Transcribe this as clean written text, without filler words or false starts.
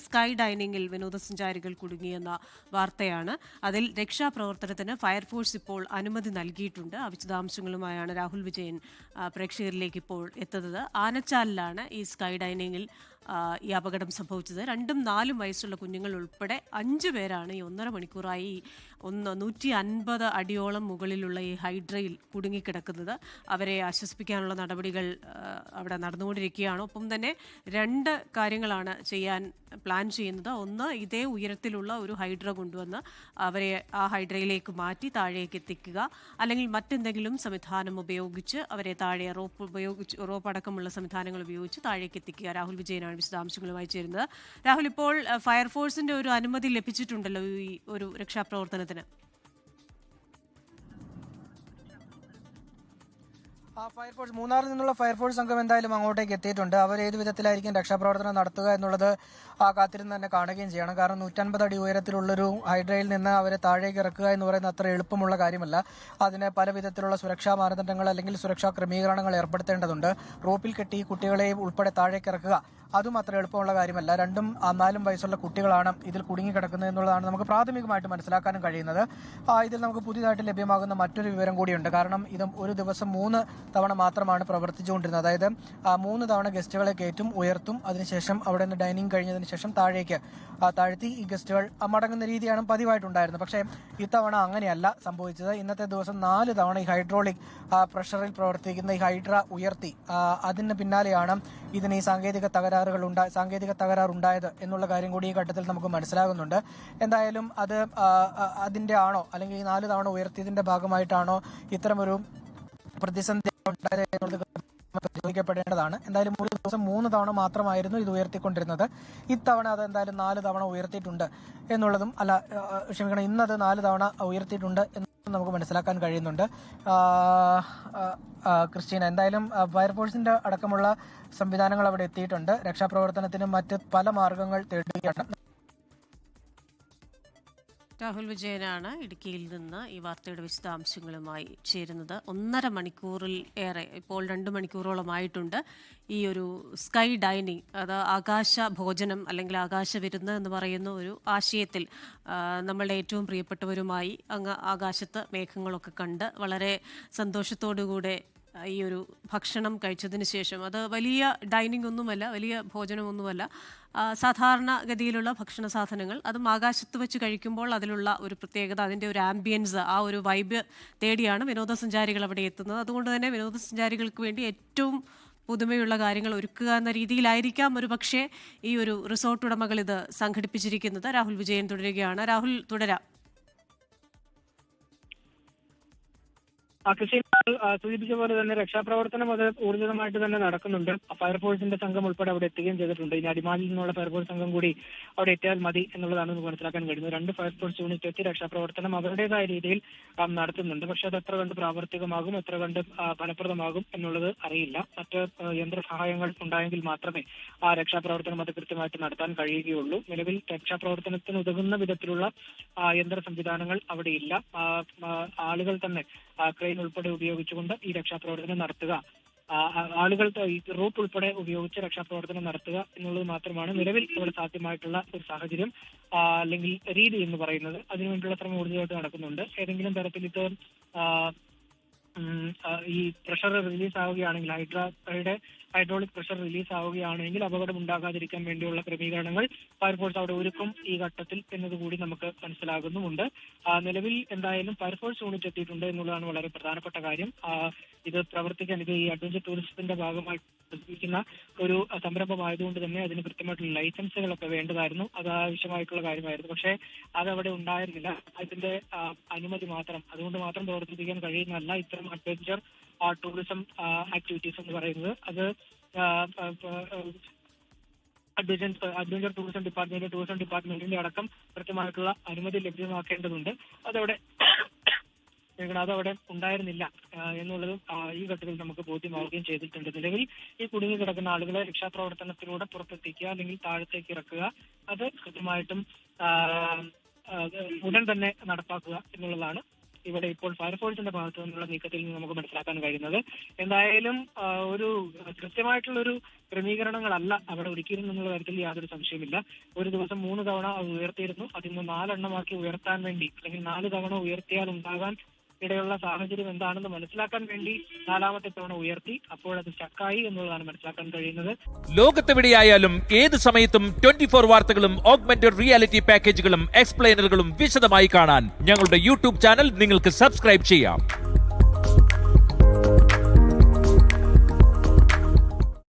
Sky ഡൈനിങ്ങിൽ വിനോദസഞ്ചാരികൾ കുടുങ്ങിയെന്ന വാർത്തയാണ്. അതിൽ രക്ഷാപ്രവർത്തനത്തിന് ഫയർഫോഴ്സ് ഇപ്പോൾ അനുമതി നൽകിയിട്ടുണ്ട്. ആ വിശദാംശങ്ങളുമായാണ് രാഹുൽ വിജയൻ പ്രേക്ഷകരിലേക്ക് ഇപ്പോൾ എത്തുന്നത്. ആനച്ചാലിലാണ് ഈ സ്കൈ ഡൈനിങ്ങിൽ ഈ അപകടം സംഭവിച്ചത്. 2ഉം 4ഉം വയസ്സുള്ള കുഞ്ഞുങ്ങൾ ഉൾപ്പെടെ 5 പേരാണ് ഈ 1.5 മണിക്കൂറായി 150 അടിയോളം മുകളിലുള്ള ഈ ഹൈഡ്രയിൽ കുടുങ്ങിക്കിടക്കുന്നത്. അവരെ ആശ്വസിപ്പിക്കാനുള്ള നടപടികൾ അവിടെ നടന്നുകൊണ്ടിരിക്കുകയാണ്. ഒപ്പം തന്നെ 2 കാര്യങ്ങളാണ് ചെയ്യാൻ പ്ലാൻ ചെയ്യുന്നത്. ഒന്ന്, ഇതേ ഉയരത്തിലുള്ള ഒരു ഹൈഡ്ര കൊണ്ടുവന്ന് അവരെ ആ ഹൈഡ്രയിലേക്ക് മാറ്റി താഴേക്ക് എത്തിക്കുക, അല്ലെങ്കിൽ മറ്റെന്തെങ്കിലും സംവിധാനം ഉപയോഗിച്ച് അവരെ താഴെ റോപ്പ് അടക്കമുള്ള സംവിധാനങ്ങൾ ഉപയോഗിച്ച് താഴേക്ക് എത്തിക്കുക. രാഹുൽ വിജയനാണ് വിശദാംശങ്ങളുമായി ചേരുന്നത്. രാഹുൽ, ഇപ്പോൾ ഫയർഫോഴ്സിന്റെ ഒരു അനുമതി ലഭിച്ചിട്ടുണ്ടല്ലോ ഈ ഒരു രക്ഷാപ്രവർത്തനത്തിന്? ഫയർഫോഴ്സ് മൂന്നാറിൽ നിന്നുള്ള ഫയർഫോഴ്സ് സംഘം എന്തായാലും അങ്ങോട്ടേക്ക് എത്തിയിട്ടുണ്ട്. അവർ ഏത് വിധത്തിലായിരിക്കും രക്ഷാപ്രവർത്തനം നടത്തുക എന്നുള്ളത് കാത്തിരുന്ന് തന്നെ കാണുകയും ചെയ്യണം. കാരണം 150 അടി ഉയരത്തിലുള്ളൊരു ഹൈഡ്രയിൽ നിന്ന് അവരെ താഴേക്ക് ഇറക്കുക എന്ന് പറയുന്നത് അത്ര എളുപ്പമുള്ള കാര്യമല്ല. അതിന് പല വിധത്തിലുള്ള സുരക്ഷാ മാനദണ്ഡങ്ങൾ അല്ലെങ്കിൽ സുരക്ഷാ ക്രമീകരണങ്ങൾ ഏർപ്പെടുത്തേണ്ടതുണ്ട്. റോപ്പിൽ കെട്ടി കുട്ടികളെയും ഉൾപ്പെടെ താഴേക്ക് ഇറക്കുക അതും അത്ര എളുപ്പമുള്ള കാര്യമല്ല. 2ഉം 4ഉം വയസ്സുള്ള കുട്ടികളാണ് ഇതിൽ കുടുങ്ങിക്കിടക്കുന്നത് എന്നുള്ളതാണ് നമുക്ക് പ്രാഥമികമായിട്ട് മനസ്സിലാക്കാനും കഴിയുന്നത്. ഇതിൽ നമുക്ക് പുതിയതായിട്ട് ലഭ്യമാകുന്ന മറ്റൊരു വിവരം കൂടിയുണ്ട്. കാരണം ഇത് ഒരു ദിവസം 3 തവണ മാത്രമാണ് പ്രവർത്തിച്ചുകൊണ്ടിരുന്നത്. അതായത് 3 തവണ ഗസ്റ്റുകളെ കയറ്റും, ഉയർത്തും, അതിനുശേഷം അവിടെ നിന്ന് ഡൈനിങ് കഴിഞ്ഞതിന് ശേഷം താഴേക്ക് താഴ്ത്തി ഈ ഗസ്റ്റുകൾ മടങ്ങുന്ന രീതിയാണ് പതിവായിട്ടുണ്ടായിരുന്നത്. പക്ഷേ ഇത്തവണ അങ്ങനെയല്ല സംഭവിച്ചത്. ഇന്നത്തെ ദിവസം 4 തവണ ഈ ഹൈഡ്രോളിക് പ്രഷറിൽ പ്രവർത്തിക്കുന്ന ഈ ഹൈഡ്ര ഉയർത്തി. അതിന് പിന്നാലെയാണ് ഇതിന് ഈ സാങ്കേതിക തകരാറുണ്ടായത് എന്നുള്ള കാര്യം കൂടി ഈ ഘട്ടത്തിൽ നമുക്ക് മനസ്സിലാകുന്നുണ്ട്. എന്തായാലും അതിന്റെ ആണോ, അല്ലെങ്കിൽ ഈ 4 തവണ ഉയർത്തിയതിന്റെ ഭാഗമായിട്ടാണോ ഇത്തരമൊരു പ്രതിസന്ധി ഉണ്ടായത് എന്നുള്ളത് പരിശോധിക്കപ്പെടേണ്ടതാണ്. എന്തായാലും ഒരു ദിവസം 3 തവണ മാത്രമായിരുന്നു ഇത് ഉയർത്തിക്കൊണ്ടിരുന്നത്. ഇത്തവണ അത് എന്തായാലും 4 തവണ ഉയർത്തിയിട്ടുണ്ട് എന്നുള്ളതും ഇന്നത് 4 തവണ ഉയർത്തിയിട്ടുണ്ട് എന്ന് നമുക്ക് മനസ്സിലാക്കാൻ കഴിയുന്നുണ്ട്. ക്രിസ്റ്റീന, എന്തായാലും ഫയർഫോഴ്സിന്റെ അടക്കമുള്ള സംവിധാനങ്ങൾ അവിടെ എത്തിയിട്ടുണ്ട്. രക്ഷാപ്രവർത്തനത്തിന് മറ്റ് പല മാർഗങ്ങൾ തേടുകയാണ്. രാഹുൽ വിജയനാണ് ഇടുക്കിയിൽ നിന്ന് ഈ വാർത്തയുടെ വിശദാംശങ്ങളുമായി ചേരുന്നത്. 1.5 മണിക്കൂറിൽ ഏറെ, ഇപ്പോൾ 2 മണിക്കൂറോളമായിട്ടുണ്ട് ഈ ഒരു സ്കൈ ഡൈനിങ്, അത് ആകാശ ഭോജനം അല്ലെങ്കിൽ ആകാശ വിരുന്ന് എന്ന് പറയുന്ന ഒരു ആശയത്തിൽ നമ്മളുടെ ഏറ്റവും പ്രിയപ്പെട്ടവരുമായി അങ്ങ് ആകാശത്ത് മേഘങ്ങളൊക്കെ കണ്ട് വളരെ സന്തോഷത്തോടുകൂടെ ഈ ഒരു ഭക്ഷണം കഴിച്ചതിന് ശേഷം, അത് വലിയ ഡൈനിങ് ഒന്നുമല്ല, വലിയ ഭോജനമൊന്നുമല്ല, സാധാരണ ഗതിയിലുള്ള ഭക്ഷണ സാധനങ്ങൾ, അതും ആകാശത്ത് വെച്ച് കഴിക്കുമ്പോൾ അതിലുള്ള ഒരു പ്രത്യേകത, അതിൻ്റെ ഒരു ആംബിയൻസ്, ആ ഒരു വൈബ് തേടിയാണ് വിനോദസഞ്ചാരികൾ അവിടെ എത്തുന്നത്. അതുകൊണ്ട് തന്നെ വിനോദസഞ്ചാരികൾക്ക് വേണ്ടി ഏറ്റവും പുതുമയുള്ള കാര്യങ്ങൾ ഒരുക്കുക എന്ന രീതിയിലായിരിക്കാം ഒരു പക്ഷേ ഈ ഒരു റിസോർട്ട് ഉടമകൾ ഇത് സംഘടിപ്പിച്ചിരിക്കുന്നത്. രാഹുൽ വിജയൻ തുടരുകയാണ്. രാഹുൽ, തുടരാം. കൃഷി സൂചിപ്പിച്ച പോലെ തന്നെ രക്ഷാപ്രവർത്തനം അത് ഊർജിതമായിട്ട് തന്നെ നടക്കുന്നുണ്ട്. ഫയർഫോഴ്സിന്റെ സംഘം ഉൾപ്പെടെ അവിടെ എത്തുകയും ചെയ്തിട്ടുണ്ട്. ഇനി അടിമാലിൽ നിന്നുള്ള ഫയർഫോഴ്സ് സംഘം കൂടി അവിടെ എത്തിയാൽ മതി എന്നുള്ളതാണ് നമുക്ക് മനസ്സിലാക്കാൻ കഴിയുന്നത്. 2 ഫയർഫോഴ്സ് യൂണിറ്റ് എത്തി രക്ഷാപ്രവർത്തനം അവരുടേതായ രീതിയിൽ നടത്തുന്നുണ്ട്. പക്ഷെ അത് എത്ര കണ്ട് പ്രാവർത്തികമാകും, എത്ര കണ്ട് ഫലപ്രദമാകും എന്നുള്ളത് അറിയില്ല. മറ്റ് യന്ത്ര സഹായങ്ങൾ ഉണ്ടായെങ്കിൽ മാത്രമേ ആ രക്ഷാപ്രവർത്തനം അത് കൃത്യമായിട്ട് നടത്താൻ കഴിയുകയുള്ളൂ. നിലവിൽ രക്ഷാപ്രവർത്തനത്തിന് ഉതകുന്ന വിധത്തിലുള്ള യന്ത്ര സംവിധാനങ്ങൾ അവിടെ ഇല്ല. ആളുകൾ തന്നെ ക്രെയിൻ ഉൾപ്പെടെ ഉപയോഗിച്ചുകൊണ്ട് ഈ രക്ഷാപ്രവർത്തനം നടത്തുക, ആളുകൾ റോപ്പ് ഉൾപ്പെടെ ഉപയോഗിച്ച് രക്ഷാപ്രവർത്തനം നടത്തുക എന്നുള്ളത് മാത്രമാണ് നിലവിൽ ഇവിടെ സാധ്യമായിട്ടുള്ള ഒരു സാഹചര്യം അല്ലെങ്കിൽ രീതി എന്ന് പറയുന്നത്. അതിനുവേണ്ടിയുള്ള ശ്രമം ഊർജ്ജമായിട്ട് നടക്കുന്നുണ്ട്. ഏതെങ്കിലും തരത്തിൽ ഇത് ഈ പ്രഷർ റിലീസ് ആവുകയാണെങ്കിൽ, ഹൈഡ്രോളിക് പ്രഷർ റിലീസ് ആവുകയാണെങ്കിൽ അപകടം ഉണ്ടാകാതിരിക്കാൻ വേണ്ടിയുള്ള ക്രമീകരണങ്ങൾ ഫയർഫോഴ്സ് അവിടെ ഒരുക്കും ഈ ഘട്ടത്തിൽ എന്നതുകൂടി നമുക്ക് മനസ്സിലാകുന്നുമുണ്ട്. നിലവിൽ എന്തായാലും ഫയർഫോഴ്സ് യൂണിറ്റ് എത്തിയിട്ടുണ്ട് എന്നുള്ളതാണ് വളരെ പ്രധാനപ്പെട്ട കാര്യം. ഇത് പ്രവർത്തിക്കാൻ, ഇത് ഈ അഡ്വഞ്ചർ ടൂറിസത്തിന്റെ ഭാഗമായി പ്രവർത്തിക്കുന്ന ഒരു സംരംഭമായതുകൊണ്ട് തന്നെ അതിന് കൃത്യമായിട്ടുള്ള ലൈസൻസുകളൊക്കെ വേണ്ടതായിരുന്നു. അത് ആവശ്യമായിട്ടുള്ള കാര്യമായിരുന്നു. പക്ഷേ അതവിടെ ഉണ്ടായിരുന്നില്ല. അതിന്റെ അനുമതി മാത്രം, അതുകൊണ്ട് മാത്രം പ്രവർത്തിപ്പിക്കാൻ കഴിയുന്നതല്ല ഇത്തരം അഡ്വഞ്ചർ ടൂറിസം ആക്ടിവിറ്റീസ് എന്ന് പറയുന്നത്. അത് അഡ്വഞ്ചർ ടൂറിസം ഡിപ്പാർട്ട്മെന്റിന്റെ അടക്കം കൃത്യമായിട്ടുള്ള അനുമതി ലഭ്യമാക്കേണ്ടതുണ്ട്. അതവിടെ ഉണ്ടായിരുന്നില്ല എന്നുള്ളതും ഈ ഘട്ടത്തിൽ നമുക്ക് ബോധ്യമാവുകയും ചെയ്തിട്ടുണ്ട്. നിലവിൽ ഈ കുടുങ്ങിക്കിടക്കുന്ന ആളുകളെ രക്ഷാപ്രവർത്തനത്തിലൂടെ പുറത്തെത്തിക്കുക അല്ലെങ്കിൽ താഴത്തേക്ക് ഇറക്കുക, അത് കൃത്യമായിട്ടും ഉടൻ തന്നെ നടപ്പാക്കുക എന്നുള്ളതാണ് ഇവിടെ ഇപ്പോൾ ഫയർഫോഴ്സിന്റെ ഭാഗത്തു നിന്നുള്ള നീക്കത്തിൽ നിന്ന് നമുക്ക് മനസ്സിലാക്കാൻ കഴിയുന്നത്. എന്തായാലും ഒരു കൃത്യമായിട്ടുള്ളൊരു ക്രമീകരണങ്ങളല്ല അവിടെ ഒരുക്കിയിരുന്നുള്ള കാര്യത്തിൽ യാതൊരു സംശയമില്ല. ഒരു ദിവസം 3 തവണ അത് ഉയർത്തിയിരുന്നു. അതിന്ന് 4 എണ്ണമാക്കി ഉയർത്താൻ വേണ്ടി, അല്ലെങ്കിൽ 4 തവണ ഉയർത്തിയാൽ ഉണ്ടാകാൻ ഇടയുള്ള സാഹചര്യം എന്താണെന്ന് മനസ്സിലാക്കാൻ വേണ്ടി 4ാമത്തെ തവണ ഉയർത്തി. അപ്പോൾ അത് സ്റ്റക്കായി എന്നുള്ളതാണ് മനസ്സിലാക്കാൻ കഴിയുന്നത്. ലോകത്തെവിടെയായാലും ഏത് സമയത്തും 24 വാർത്തകളും ഓഗ്മെന്റഡ് റിയാലിറ്റി പാക്കേജുകളും എക്സ്പ്ലെയിനറുകളും വിശദമായി കാണാൻ ഞങ്ങളുടെ യൂട്യൂബ് ചാനൽ നിങ്ങൾക്ക് സബ്സ്ക്രൈബ് ചെയ്യാം.